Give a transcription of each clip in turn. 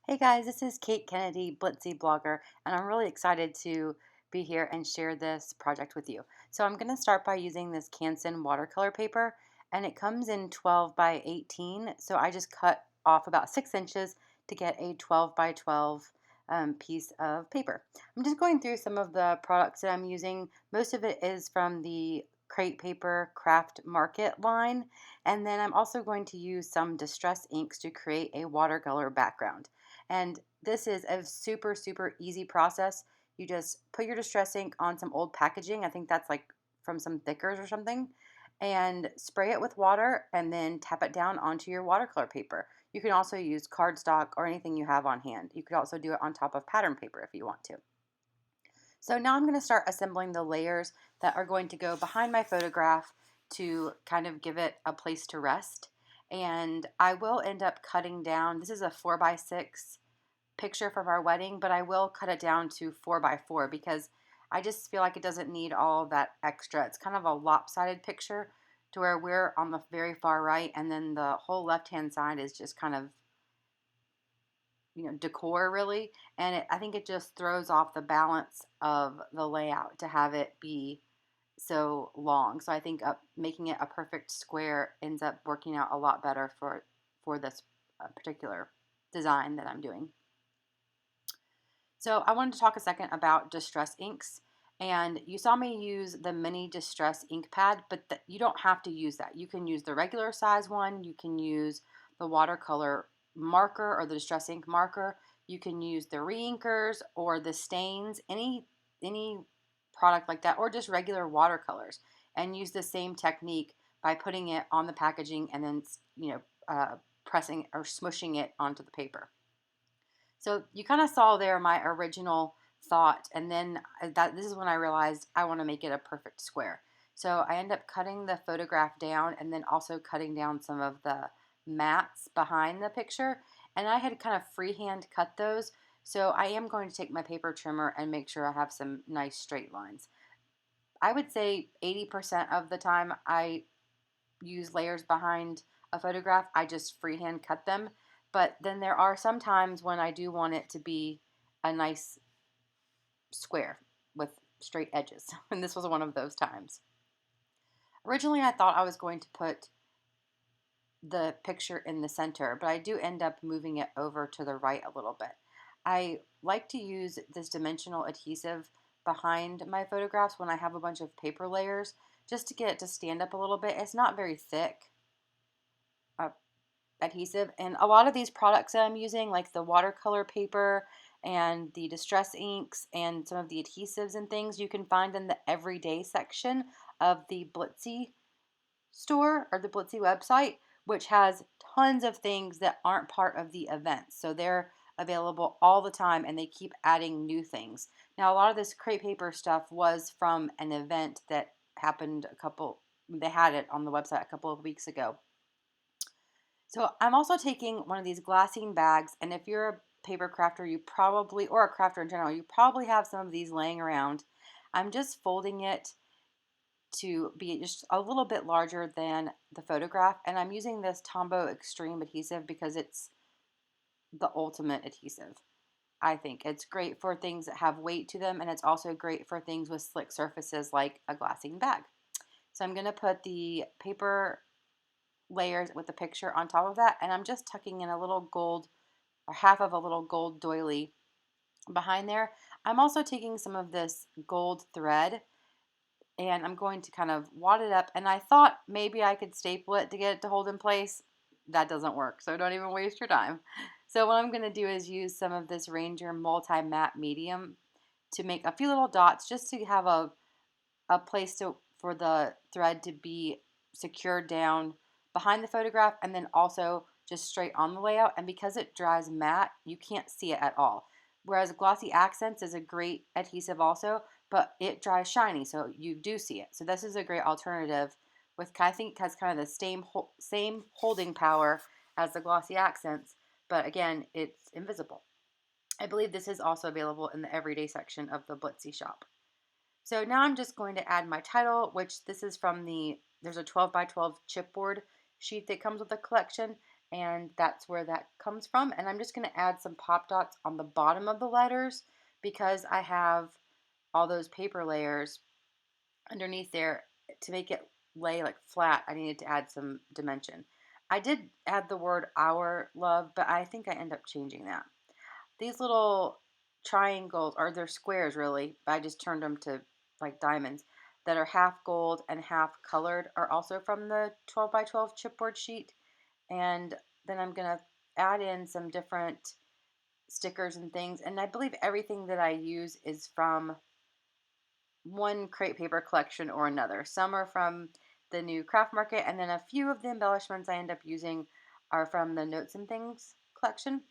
Hey guys, this is Kate Kennedy, Blitsy blogger, and I'm really excited to be here and share this project with you. So I'm going to start by using this Canson watercolor paper, and it comes in 12 by 18. So I just cut off about 6 inches to get a 12 by 12 piece of paper. I'm just going through some of the products that I'm using. Most of it is from the Crate Paper Craft Market line, and then I'm also going to use some distress inks to create a watercolor background. And this is a super, super easy process. You just put your distress ink on some old packaging. I think that's like from some thickers or something. And spray it with water and then tap it down onto your watercolor paper. You can also use cardstock or anything you have on hand. You could also do it on top of pattern paper if you want to. So now I'm going to start assembling the layers that are going to go behind my photograph to kind of give it a place to rest. And I will end up cutting down, this is a 4 by 6 picture from our wedding, but I will cut it down to 4 by 4 because I just feel like it doesn't need all that extra. It's kind of a lopsided picture to where we're on the very far right, and then the whole left hand side is just kind of, decor really. And I think it just throws off the balance of the layout to have it be so long. So I think making it a perfect square ends up working out a lot better for this particular design that I'm doing. So I wanted to talk a second about distress inks. And you saw me use the mini distress ink pad, but you don't have to use that. You can use the regular size one. You can use the watercolor marker or the distress ink marker. You can use the reinkers or the stains, any product like that, or just regular watercolors, and use the same technique by putting it on the packaging and then pressing or smushing it onto the paper. So you kind of saw there my original thought, and then this is when I realized I want to make it a perfect square. So I end up cutting the photograph down and then also cutting down some of the mats behind the picture, and I had kind of freehand cut those. So I am going to take my paper trimmer and make sure I have some nice straight lines. I would say 80% of the time I use layers behind a photograph, I just freehand cut them. But then there are some times when I do want it to be a nice square with straight edges. And this was one of those times. Originally, I thought I was going to put the picture in the center, but I do end up moving it over to the right a little bit. I like to use this dimensional adhesive behind my photographs when I have a bunch of paper layers just to get it to stand up a little bit. It's not very thick uh, adhesive, and a lot of these products that I'm using, like the watercolor paper and the distress inks and some of the adhesives and things, you can find in the everyday section of the Blitsy store or the Blitsy website, which has tons of things that aren't part of the event. So they're available all the time and they keep adding new things. Now, a lot of this crepe paper stuff was from an event that happened they had it on the website a couple of weeks ago. So I'm also taking one of these glassine bags, and if you're a paper crafter, or a crafter in general, you probably have some of these laying around. I'm just folding it to be just a little bit larger than the photograph, and I'm using this Tombow Extreme adhesive because it's the ultimate adhesive. I think it's great for things that have weight to them, and it's also great for things with slick surfaces like a glassine bag. So I'm going to put the paper layers with the picture on top of that, and I'm just tucking in a little gold or half of a little gold doily behind there. I'm also taking some of this gold thread and I'm going to kind of wad it up, and I thought maybe I could staple it to get it to hold in place. That doesn't work, so don't even waste your time. So what I'm going to do is use some of this Ranger multi-matte medium to make a few little dots just to have a place for the thread to be secured down behind the photograph and then also just straight on the layout. And because it dries matte, you can't see it at all. Whereas Glossy Accents is a great adhesive also, but it dries shiny, so you do see it. So this is a great alternative with, I think, has kind of the same holding power as the Glossy Accents, but again, it's invisible. I believe this is also available in the everyday section of the Blitsy shop. So now I'm just going to add my title, which this is from there's a 12 by 12 chipboard sheet that comes with the collection. and that's where that comes from. And I'm just going to add some pop dots on the bottom of the letters because I have all those paper layers underneath there. To make it lay like flat, I needed to add some dimension. I did add the word our love, but I think I end up changing that. These little triangles, or they're squares really, but I just turned them to like diamonds, that are half gold and half colored, are also from the 12 by 12 chipboard sheet. And then I'm going to add in some different stickers and things. And I believe everything that I use is from one crepe paper collection or another. Some are from the new craft market, and then a few of the embellishments I end up using are from the Notes and Things collection.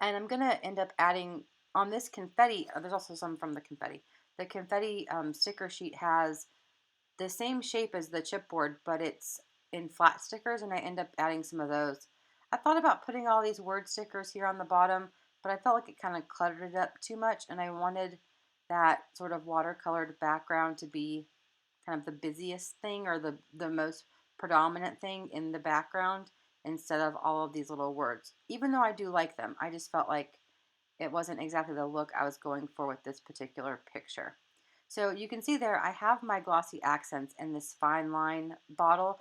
And I'm gonna end up adding on this confetti, there's also some from the confetti. The confetti sticker sheet has the same shape as the chipboard, but it's in flat stickers, and I end up adding some of those. I thought about putting all these word stickers here on the bottom, but I felt like it kind of cluttered it up too much, and I wanted that sort of watercolored background to be kind of the busiest thing, or the most predominant thing in the background, instead of all of these little words. Even though I do like them, I just felt like it wasn't exactly the look I was going for with this particular picture. So you can see there, I have my glossy accents in this fine line bottle,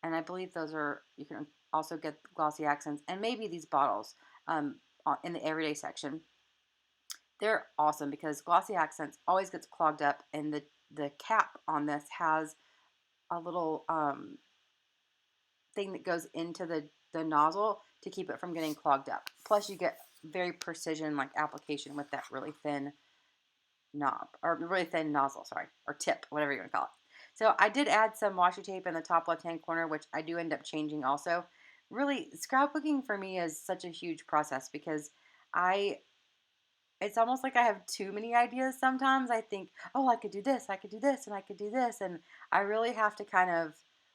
and I believe those are, you can also get glossy accents, and maybe these bottles in the everyday section. They're awesome because glossy accents always gets clogged up, and the cap on this has a little thing that goes into the nozzle to keep it from getting clogged up. Plus you get very precision like application with that really thin knob, or really thin nozzle, sorry, or tip, whatever you want to call it. So I did add some washi tape in the top left hand corner, which I do end up changing also. Really, scrapbooking for me is such a huge process because I it's almost like I have too many ideas sometimes. I think, oh, I could do this, I could do this, and I could do this. And I really have to kind of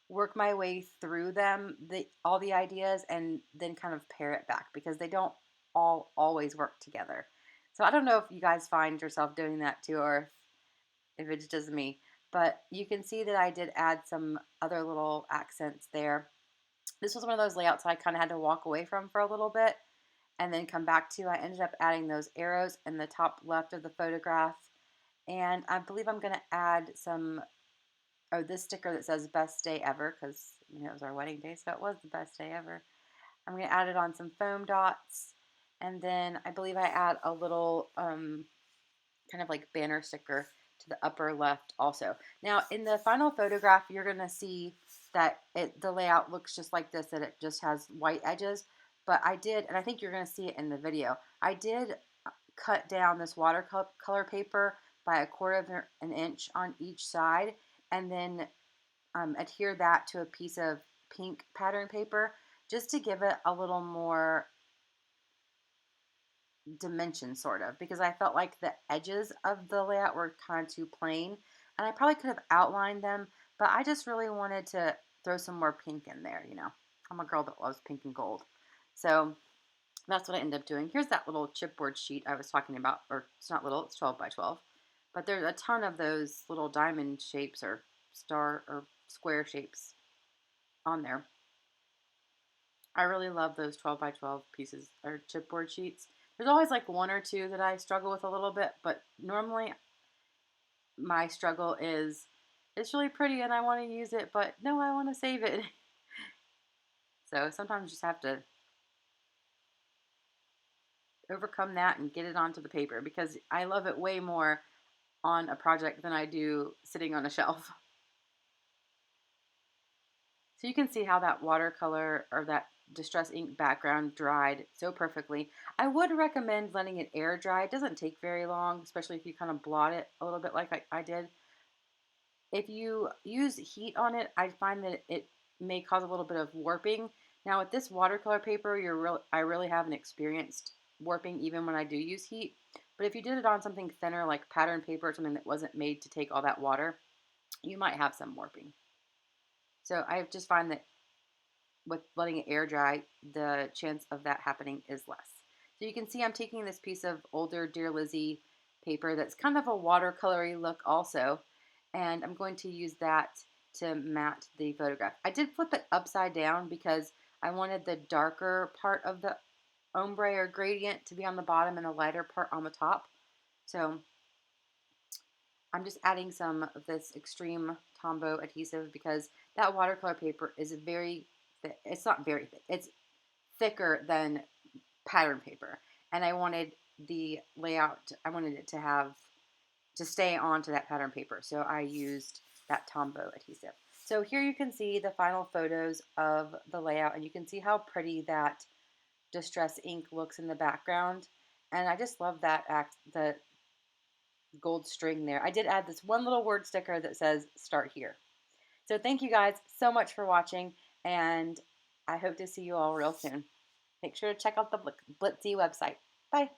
work my way through them, all the ideas, and then kind of pare it back because they don't all always work together. So I don't know if you guys find yourself doing that too, or if it's just me. But you can see that I did add some other little accents there. This was one of those layouts I kind of had to walk away from for a little bit and then come back to. I ended up adding those arrows in the top left of the photograph. And I believe I'm going to add some, oh, this sticker that says best day ever, because it was our wedding day, so it was the best day ever. I'm going to add it on some foam dots. And then I believe I add a little kind of like banner sticker to the upper left also. Now in the final photograph, you're going to see that the layout looks just like this, that it just has white edges. But I did, and I think you're going to see it in the video, I did cut down this watercolor paper by 1/4 of an inch on each side, and then adhere that to a piece of pink pattern paper just to give it a little more dimension, sort of, because I felt like the edges of the layout were kind of too plain, and I probably could have outlined them, but I just really wanted to throw some more pink in there. I'm a girl that loves pink and gold, so that's what I ended up doing. Here's that little chipboard sheet I was talking about, or it's not little, it's 12 by 12, but there's a ton of those little diamond shapes or star or square shapes on there. I really love those 12 by 12 pieces or chipboard sheets. There's always like one or two that I struggle with a little bit, but normally my struggle is it's really pretty and I want to use it, but no, I want to save it. So sometimes you just have to overcome that and get it onto the paper because I love it way more on a project than I do sitting on a shelf. So you can see how that watercolor or that distress ink background dried so perfectly. I would recommend letting it air dry. It doesn't take very long, especially if you kind of blot it a little bit like I did. If you use heat on it, I find that it may cause a little bit of warping. Now with this watercolor paper, I really haven't experienced warping even when I do use heat. But if you did it on something thinner like pattern paper or something that wasn't made to take all that water, you might have some warping. So I just find that with letting it air dry, the chance of that happening is less. So you can see I'm taking this piece of older Dear Lizzie paper that's kind of a watercolory look also, and I'm going to use that to mat the photograph. I did flip it upside down because I wanted the darker part of the ombre or gradient to be on the bottom and the lighter part on the top. So I'm just adding some of this extreme Tombow adhesive because that watercolor paper is very thick. It's not very thick. It's thicker than pattern paper. And I wanted the layout, I wanted it to stay onto that pattern paper. So I used that Tombow adhesive. So here you can see the final photos of the layout, and you can see how pretty that distress ink looks in the background. And I just love that the gold string there. I did add this one little word sticker that says start here. So thank you guys so much for watching, and I hope to see you all real soon. Make sure to check out the Blitsy website. Bye.